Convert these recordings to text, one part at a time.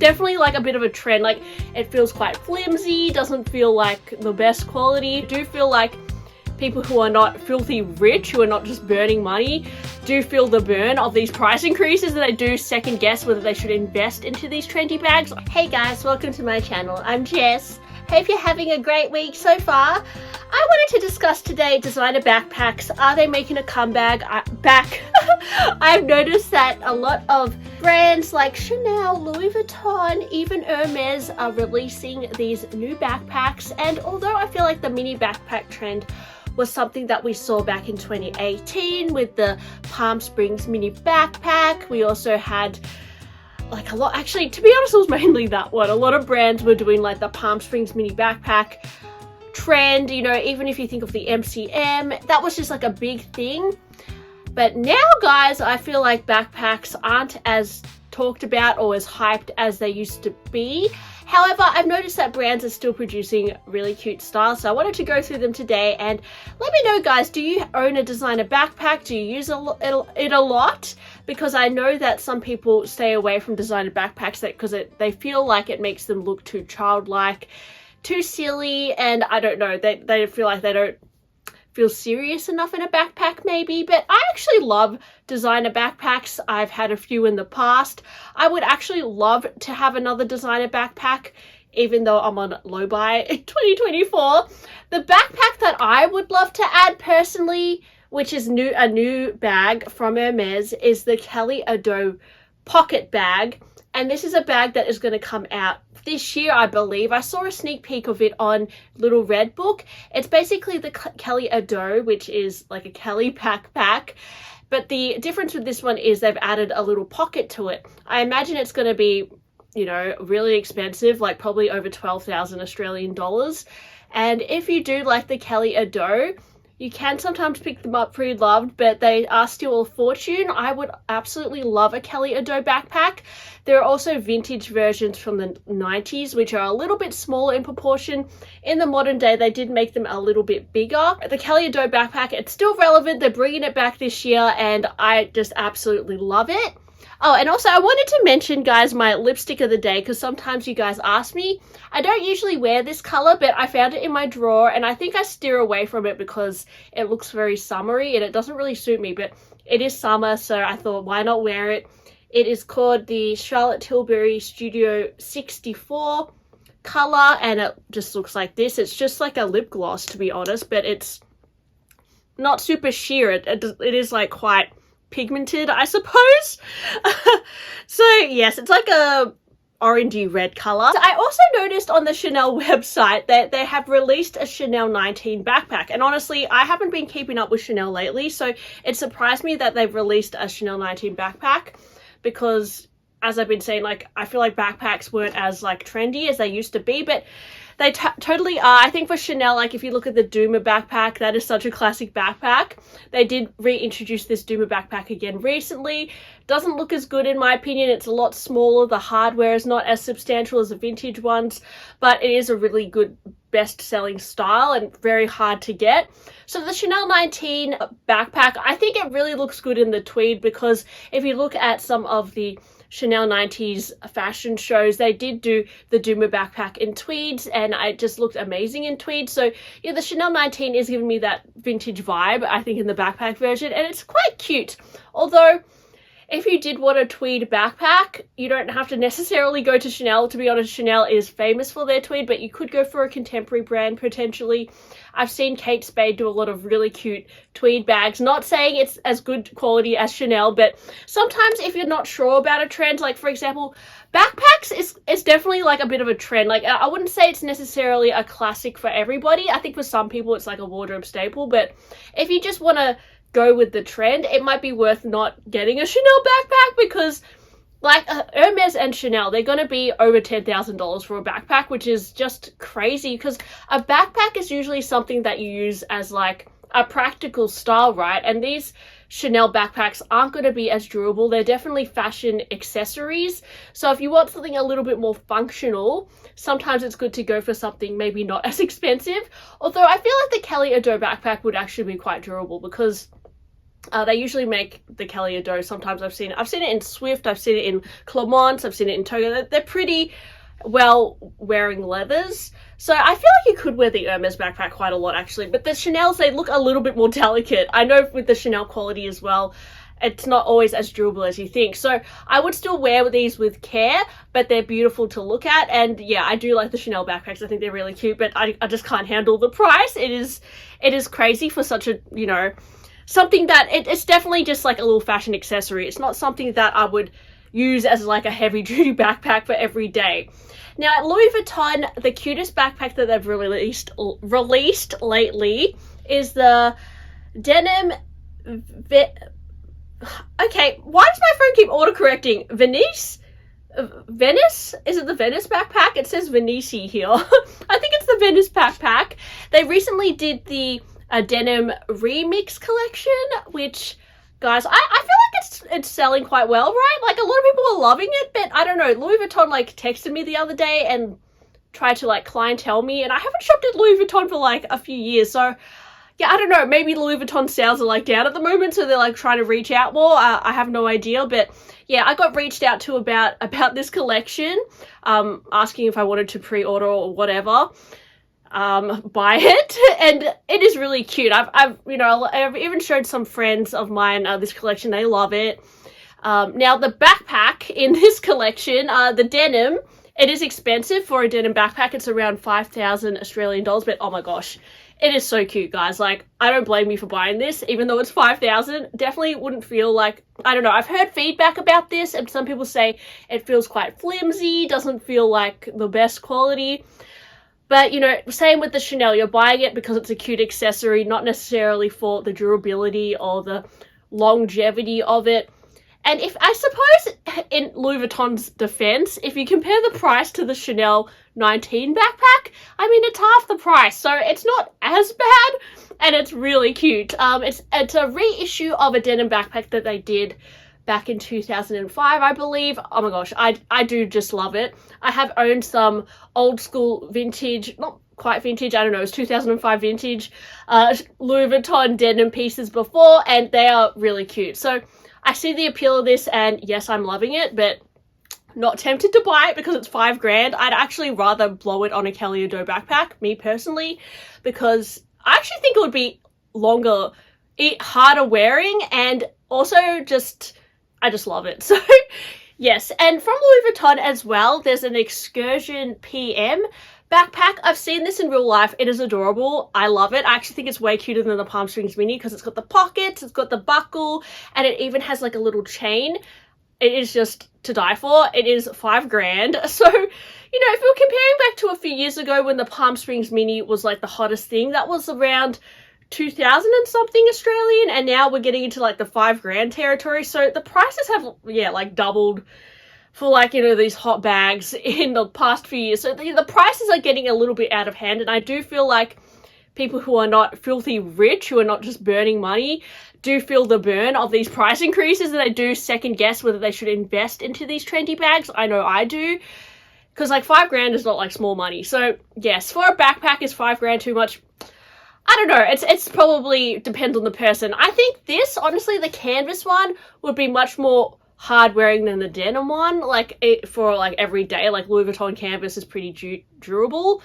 definitely like a bit of a trend. Like, it feels quite flimsy, doesn't feel like the best quality. I do feel like people who are not filthy rich, who are not just burning money, do feel the burn of these price increases, and they do second guess whether they should invest into these trendy bags. Hey guys, welcome to my channel. I'm Jess. Hope you're having a great week so far. I wanted to discuss today designer backpacks. Are they making a comeback? I've noticed that a lot of brands like Chanel, Louis Vuitton, even Hermes are releasing these new backpacks. And although I feel like the mini backpack trend was something that we saw back in 2018 with the Palm Springs mini backpack, we also had like a lot, actually to be honest it was mainly that one. A lot of brands were doing like the Palm Springs mini backpack trend, you know, even if you think of the MCM, that was just like a big thing. But now guys, I feel like backpacks aren't as talked about or as hyped as they used to be. However, I've noticed that brands are still producing really cute styles, so I wanted to go through them today. And let me know guys, do you own a designer backpack? Do you use it a lot? Because I know that some people stay away from designer backpacks because they feel like it makes them look too childlike, too silly, and I don't know, they feel like they don't feel serious enough in a backpack maybe. But I actually love designer backpacks. I've had a few in the past. I would actually love to have another designer backpack, even though I'm on low buy in 2024. The backpack that I would love to add personally, which is a new bag from Hermes, is the Kelly Ado pocket bag. And this is a bag that is going to come out this year, I believe. I saw a sneak peek of it on Little Red Book. It's basically the Kelly Ado, which is like a Kelly backpack. But the difference with this one is they've added a little pocket to it. I imagine it's going to be, you know, really expensive, like probably over 12,000 Australian dollars. And if you do like the Kelly Ado, you can sometimes pick them up pre-loved, but they are still a fortune. I would absolutely love a Kelly Ado backpack. There are also vintage versions from the 90s, which are a little bit smaller in proportion. In the modern day, they did make them a little bit bigger. The Kelly Ado backpack, it's still relevant. They're bringing it back this year, and I just absolutely love it. Oh, and also I wanted to mention, guys, my lipstick of the day, because sometimes you guys ask me. I don't usually wear this color, but I found it in my drawer, and I think I steer away from it because it looks very summery and it doesn't really suit me, but it is summer, so I thought, why not wear it? It is called the Charlotte Tilbury Studio 64 color, and it just looks like this. It's just like a lip gloss, to be honest, but it's not super sheer. It is like quite pigmented, I suppose. So yes, it's like a orangey red color. I also noticed on the Chanel website that they have released a Chanel 19 backpack, and honestly I haven't been keeping up with Chanel lately, so it surprised me that they've released a Chanel 19 backpack, because as I've been saying, like, I feel like backpacks weren't as like trendy as they used to be, but they totally are. I think for Chanel, like if you look at the Duma backpack, that is such a classic backpack. They did reintroduce this Duma backpack again recently. Doesn't look as good in my opinion. It's a lot smaller. The hardware is not as substantial as the vintage ones, but it is a really good best-selling style and very hard to get. So the Chanel 19 backpack, I think it really looks good in the tweed, because if you look at some of the Chanel 90s fashion shows, they did do the Duma backpack in tweeds, and it just looked amazing in tweed. So yeah, the Chanel 19 is giving me that vintage vibe, I think, in the backpack version, and it's quite cute. Although if you did want a tweed backpack, you don't have to necessarily go to Chanel. To be honest, Chanel is famous for their tweed, but you could go for a contemporary brand potentially. I've seen Kate Spade do a lot of really cute tweed bags. Not saying it's as good quality as Chanel, but sometimes if you're not sure about a trend, like for example, backpacks is definitely like a bit of a trend. Like I wouldn't say it's necessarily a classic for everybody. I think for some people it's like a wardrobe staple, but if you just want to go with the trend, it might be worth not getting a Chanel backpack, because like Hermes and Chanel, they're going to be over $10,000 for a backpack, which is just crazy, because a backpack is usually something that you use as like a practical style, right? And these Chanel backpacks aren't going to be as durable. They're definitely fashion accessories. So if you want something a little bit more functional, sometimes it's good to go for something maybe not as expensive. Although I feel like the Kelly Ado backpack would actually be quite durable, because They usually make the Kelly Ado. Sometimes I've seen it in Swift, I've seen it in Clermont, I've seen it in Togo. They're pretty well wearing leathers. So I feel like you could wear the Hermes backpack quite a lot actually, but the Chanel's, they look a little bit more delicate. I know with the Chanel quality as well, it's not always as durable as you think. So I would still wear these with care, but they're beautiful to look at. And yeah, I do like the Chanel backpacks. I think they're really cute, but I just can't handle the price. It is crazy for such a, you know, something that it's definitely just like a little fashion accessory. It's not something that I would use as like a heavy duty backpack for every day. Now at Louis Vuitton, the cutest backpack that they've released lately is the Denim okay, why does my phone keep autocorrecting? Venice? Is it the Venice backpack? It says Venice here. I think it's the Venice backpack. They recently did the denim remix collection, which, guys, I feel like it's selling quite well, right? Like, a lot of people are loving it, but I don't know. Louis Vuitton, like, texted me the other day and tried to, like, clientele me, and I haven't shopped at Louis Vuitton for, like, a few years, so yeah, I don't know, maybe Louis Vuitton sales are like down at the moment, so they're like trying to reach out more. I have no idea, but yeah, I got reached out to about this collection, asking if I wanted to pre-order or whatever, buy it, and it is really cute. I've even showed some friends of mine this collection. They love it. Now the backpack in this collection, the denim, it is expensive for a denim backpack. It's around 5,000 Australian dollars, but oh my gosh, it is so cute, guys. Like, I don't blame you for buying this, even though it's 5,000. Definitely wouldn't feel like, I don't know, I've heard feedback about this, and some people say it feels quite flimsy, doesn't feel like the best quality. But, you know, same with the Chanel. You're buying it because it's a cute accessory, not necessarily for the durability or the longevity of it. And if, I suppose, in Louis Vuitton's defense, if you compare the price to the Chanel 19 backpack, I mean, it's half the price, so it's not as bad, and it's really cute. It's a reissue of a denim backpack that they did back in 2005, I believe. Oh my gosh, I do just love it. I have owned some old school vintage, not quite vintage, I don't know, it's 2005 vintage Louis Vuitton denim pieces before, and they are really cute. So I see the appeal of this, and yes, I'm loving it, but not tempted to buy it because it's $5,000. I'd actually rather blow it on a Kelly Ado backpack, me personally, because I actually think it would be longer, harder wearing, and also I just love it. So yes, and from Louis Vuitton as well, there's an Excursion PM backpack. I've seen this in real life. It is adorable. I love it. I actually think it's way cuter than the Palm Springs Mini because it's got the pockets, it's got the buckle, and it even has like a little chain. It is just to die for. It is $5,000. So, you know, if you're comparing back to a few years ago when the Palm Springs Mini was like the hottest thing, that was around 2,000 and something Australian, and now we're getting into like the $5,000 territory. So the prices have, yeah, like doubled for like, you know, these hot bags in the past few years. So the prices are getting a little bit out of hand, and I do feel like people who are not filthy rich, who are not just burning money, do feel the burn of these price increases, and they do second guess whether they should invest into these trendy bags. I know I do, because like $5,000 is not like small money. So yes, for a backpack, is $5,000 too much? I don't know. It's probably depends on the person. I think this, honestly, the canvas one would be much more hard wearing than the denim one, like for like every day. Like Louis Vuitton canvas is pretty durable.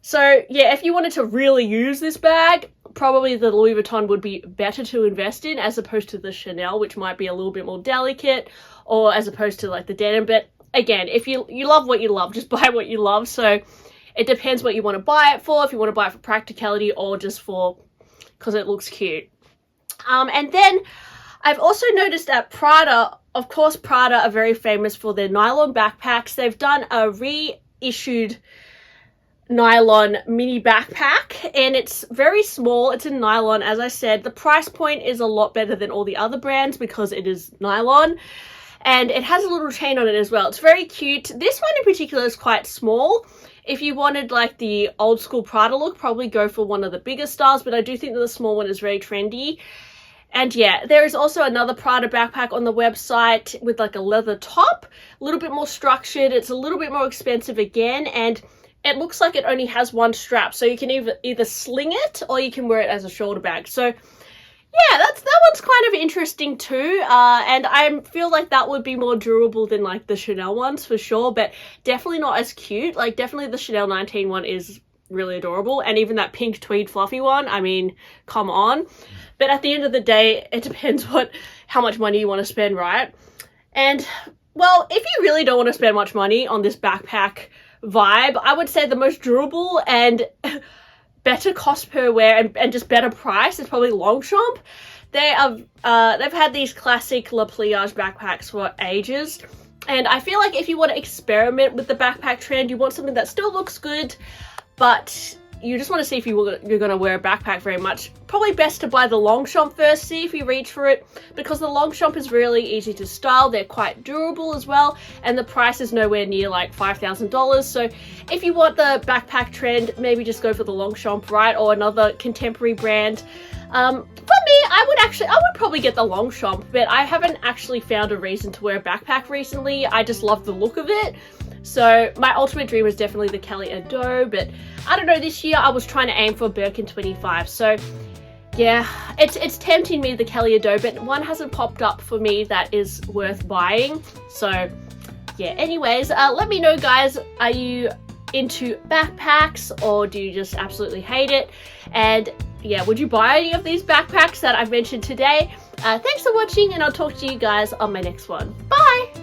So yeah, if you wanted to really use this bag, probably the Louis Vuitton would be better to invest in as opposed to the Chanel, which might be a little bit more delicate, or as opposed to like the denim. But again, if you love what you love, just buy what you love. So it depends what you want to buy it for, if you want to buy it for practicality or just for because it looks cute. And then I've also noticed at Prada, of course, Prada are very famous for their nylon backpacks. They've done a reissued nylon mini backpack, and it's very small. It's in nylon, as I said. The price point is a lot better than all the other brands because it is nylon, and it has a little chain on it as well. It's very cute. This one in particular is quite small. If you wanted like the old school Prada look, probably go for one of the bigger styles, but I do think that the small one is very trendy. And yeah, there is also another Prada backpack on the website with like a leather top, a little bit more structured. It's a little bit more expensive again, and it looks like it only has one strap. So you can either sling it or you can wear it as a shoulder bag. So Yeah, that one's kind of interesting too, and I feel like that would be more durable than like the Chanel ones for sure, but definitely not as cute. Like definitely the Chanel 19 one is really adorable, and even that pink tweed fluffy one, I mean, come on. But at the end of the day, it depends how much money you want to spend, right? And well, if you really don't want to spend much money on this backpack vibe, I would say the most durable and better cost per wear and just better price is probably Longchamp. They've had these classic La Pliage backpacks for ages, and I feel like if you want to experiment with the backpack trend, you want something that still looks good, but you just want to see if you're going to wear a backpack very much, probably best to buy the Longchamp first, see if you reach for it, because the Longchamp is really easy to style, they're quite durable as well, and the price is nowhere near like $5,000. So if you want the backpack trend, maybe just go for the Longchamp, right, or another contemporary brand. For me, I would probably get the Longchamp, but I haven't actually found a reason to wear a backpack recently. I just love the look of it. So my ultimate dream is definitely the Kelly Ado, but I don't know, this year I was trying to aim for Birkin 25. So yeah, it's tempting me, the Kelly Ado, but one hasn't popped up for me that is worth buying. So yeah, anyways, let me know guys, are you into backpacks or do you just absolutely hate it? And yeah, would you buy any of these backpacks that I've mentioned today? Thanks for watching, and I'll talk to you guys on my next one. Bye!